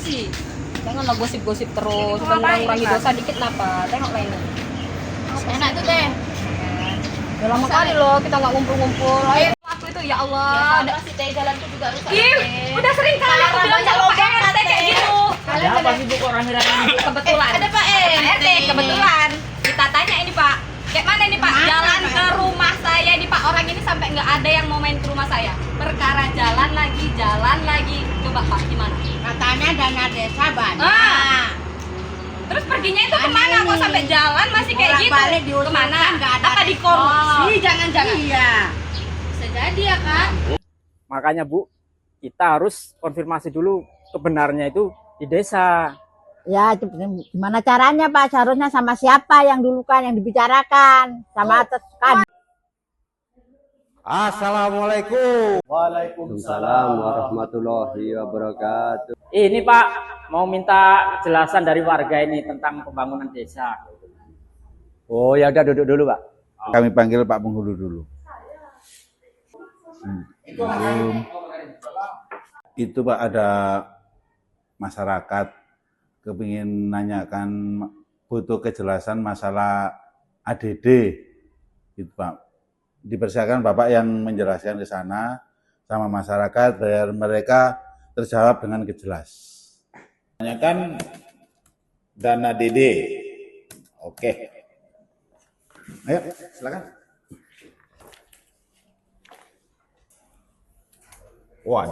sih. Janganlah gosip-gosip terus, mengurangi dosa dikit napa? Tengoklah ini. Enak tuh deh. Udah lama kali loh kita nggak ngumpul-ngumpul. Ayo aku itu ya Allah. Si teh jalanku juga rusak. Udah sering kali aku bilang sama Pak RT kayak gitu. Ada apa sih Bu kok rame-rame? Kebetulan. Ada Pak RT kebetulan. Kita tanya ini Pak. Kayak mana ini Pak? Jalan ke rumah saya ini Pak. Orang ini sampai nggak ada yang mau main ke rumah saya. Perkara jalan lagi. Coba Pak gimana? Katanya dana desa banyak. Terus perginya itu kemana? Kok sampai jalan masih kayak gitu? Kemana? Apa di korupsi? Jangan-jangan. Iya. Bisa jadi ya Kak. Makanya Bu, kita harus konfirmasi dulu kebenarnya itu di desa. Ya, itu gimana caranya Pak? Seharusnya sama siapa yang dulu kan yang dibicarakan sama atas kan? Assalamualaikum. Waalaikumsalam warahmatullahi wabarakatuh. Ini Pak, mau minta kejelasan dari warga ini tentang pembangunan desa. Oh ya udah duduk dulu Pak. Kami panggil Pak Penghulu dulu. Itu Pak ada masyarakat kepingin nanyakan butuh kejelasan masalah ADD. Itu Pak. Dipersilakan Bapak yang menjelaskan ke sana sama masyarakat biar mereka terjawab dengan jelas. Tanyakan dana DD. Oke. Ayo, silakan. Wah.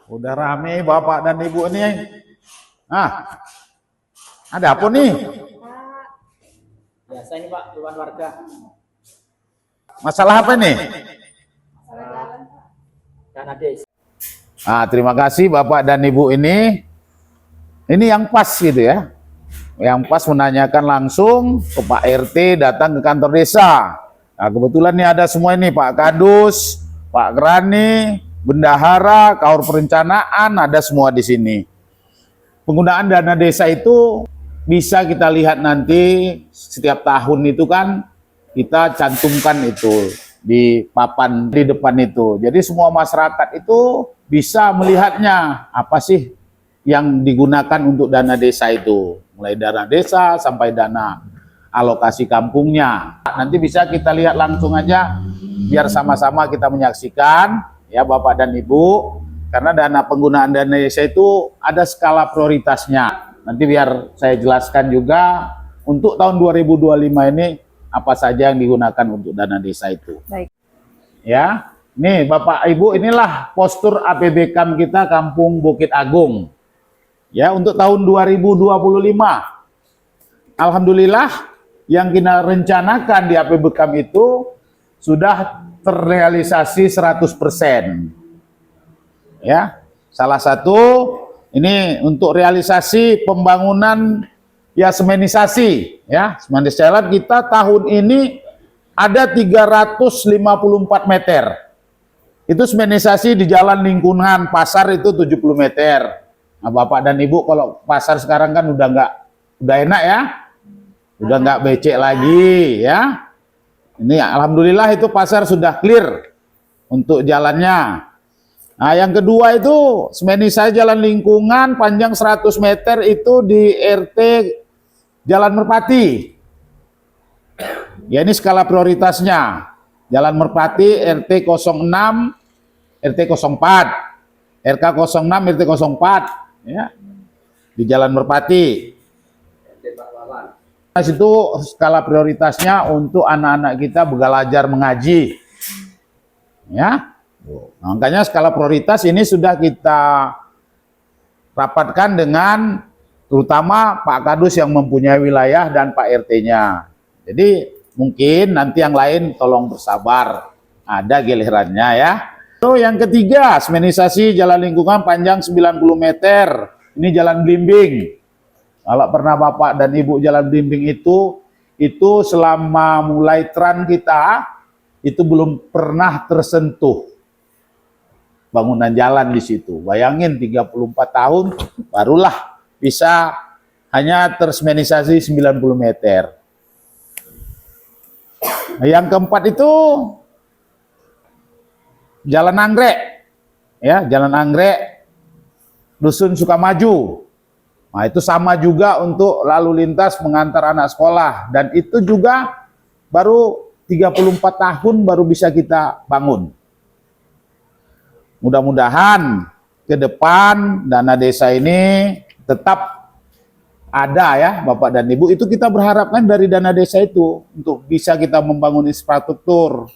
Udah rame Bapak dan Ibu ini. Ada apa nih? Biasa ini Pak, keluhan warga. Masalah apa nih? Dana desa. Terima kasih Bapak dan Ibu ini. Ini yang pas gitu ya. Yang pas menanyakan langsung ke Pak RT datang ke kantor desa. Nah, kebetulan nih ada semua ini Pak Kadus, Pak Grani, Bendahara, Kaur Perencanaan, ada semua di sini. Penggunaan dana desa itu bisa kita lihat nanti setiap tahun itu kan kita cantumkan itu di papan di depan itu. Jadi semua masyarakat itu bisa melihatnya apa sih yang digunakan untuk dana desa itu. Mulai dana desa sampai dana alokasi kampungnya. Nanti bisa kita lihat langsung aja biar sama-sama kita menyaksikan ya Bapak dan Ibu. Karena dana penggunaan dana desa itu ada skala prioritasnya. Nanti biar saya jelaskan juga untuk tahun 2025 ini apa saja yang digunakan untuk dana desa itu. Baik. Ya, nih Bapak Ibu inilah postur APBKAM kita Kampung Bukit Agung. Ya, untuk tahun 2025. Alhamdulillah yang kita rencanakan di APBKAM itu sudah terrealisasi 100%. Ya, salah satu ini untuk realisasi pembangunan ya semenisasi ya. Semenisasi jalan kita tahun ini ada 354 meter. Itu semenisasi di jalan lingkungan pasar itu 70 meter. Nah, Bapak dan Ibu kalau pasar sekarang kan udah enak ya. Udah nggak becek lagi ya. Ini alhamdulillah itu pasar sudah clear untuk jalannya. Nah, yang kedua itu semenisasi jalan lingkungan panjang 100 meter itu di RT Jalan Merpati. Ya ini skala prioritasnya. Jalan Merpati RT 06, RT 04, RK 06, RT 04 ya. Di Jalan Merpati. Di situ skala prioritasnya untuk anak-anak kita belajar mengaji. Ya. Nah, makanya skala prioritas ini sudah kita rapatkan dengan terutama Pak Kadus yang mempunyai wilayah dan Pak RT-nya. Jadi mungkin nanti yang lain tolong bersabar, ada gilirannya ya. So, yang ketiga, semenisasi jalan lingkungan panjang 90 meter. Ini jalan blimbing. Kalau pernah Bapak dan Ibu jalan blimbing itu selama mulai tran kita itu belum pernah tersentuh bangunan jalan di situ. Bayangin 34 tahun barulah bisa hanya tersemenisasi 90 meter. Nah, yang keempat itu Jalan Anggrek. Ya, Jalan Anggrek Dusun Sukamaju. Nah, itu sama juga untuk lalu lintas mengantar anak sekolah, dan itu juga baru 34 tahun baru bisa kita bangun. Mudah-mudahan ke depan dana desa ini tetap ada ya Bapak dan Ibu. Itu kita berharapkan dari dana desa itu untuk bisa kita membangun infrastruktur.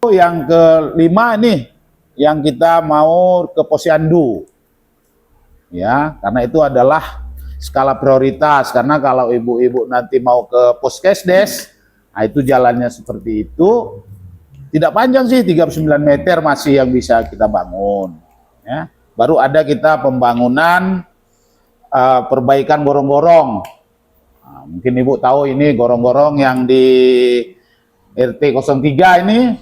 Yang kelima nih yang kita mau ke Posyandu. Ya, karena itu adalah skala prioritas, karena kalau ibu-ibu nanti mau ke Puskesdes, nah itu jalannya seperti itu. Tidak panjang sih, 39 meter masih yang bisa kita bangun. Ya. Baru ada kita pembangunan perbaikan gorong-gorong. Nah, mungkin ibu tahu ini gorong-gorong yang di RT 03 ini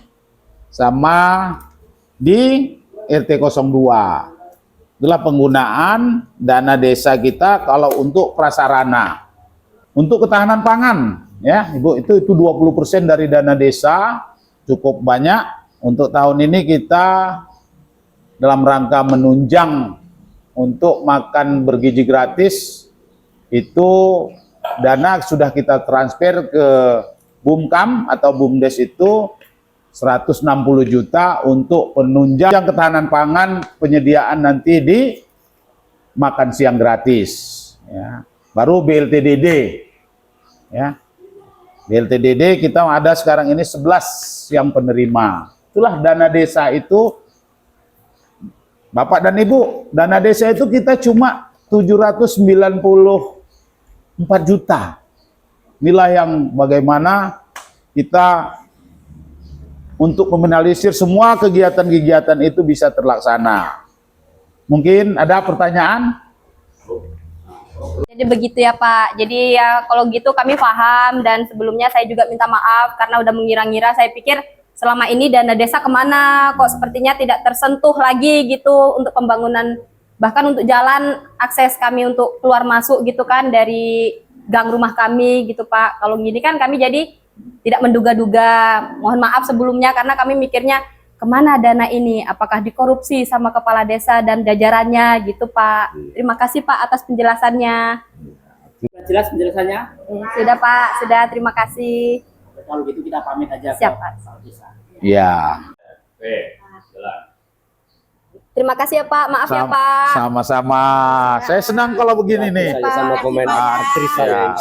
sama di RT 02. Itulah penggunaan dana desa kita kalau untuk prasarana. Untuk ketahanan pangan, ya Ibu, itu 20% dari dana desa, cukup banyak. Untuk tahun ini kita dalam rangka menunjang untuk makan bergizi gratis, itu dana sudah kita transfer ke Bumkam atau Bumdes itu 160 juta untuk penunjang ketahanan pangan, penyediaan nanti di makan siang gratis. Ya. Baru BLTDD, ya. BLTDD kita ada sekarang ini 11 yang penerima. Itulah dana desa itu, Bapak dan Ibu, dana desa itu kita cuma 794 juta. Inilah yang bagaimana kita untuk meminimalisir semua kegiatan-kegiatan itu bisa terlaksana. Mungkin ada pertanyaan? Jadi begitu ya Pak. Jadi ya kalau gitu kami paham, dan sebelumnya saya juga minta maaf karena udah mengira-ngira. Saya pikir selama ini dana desa kemana, kok sepertinya tidak tersentuh lagi gitu untuk pembangunan, bahkan untuk jalan akses kami untuk keluar masuk gitu kan dari gang rumah kami gitu Pak. Kalau gini kan kami jadi tidak menduga-duga. Mohon maaf sebelumnya karena kami mikirnya kemana dana ini, apakah dikorupsi sama kepala desa dan jajarannya gitu Pak. Terima kasih Pak atas penjelasannya. Jelas penjelasannya? Sudah Pak, sudah, terima kasih. Kalau gitu kita pamit aja. Siap Pak. Ya. Terima kasih ya Pak, maaf ya Pak. Sama-sama. Saya senang kalau begini nih. Saya sama komen artis saya. Ya.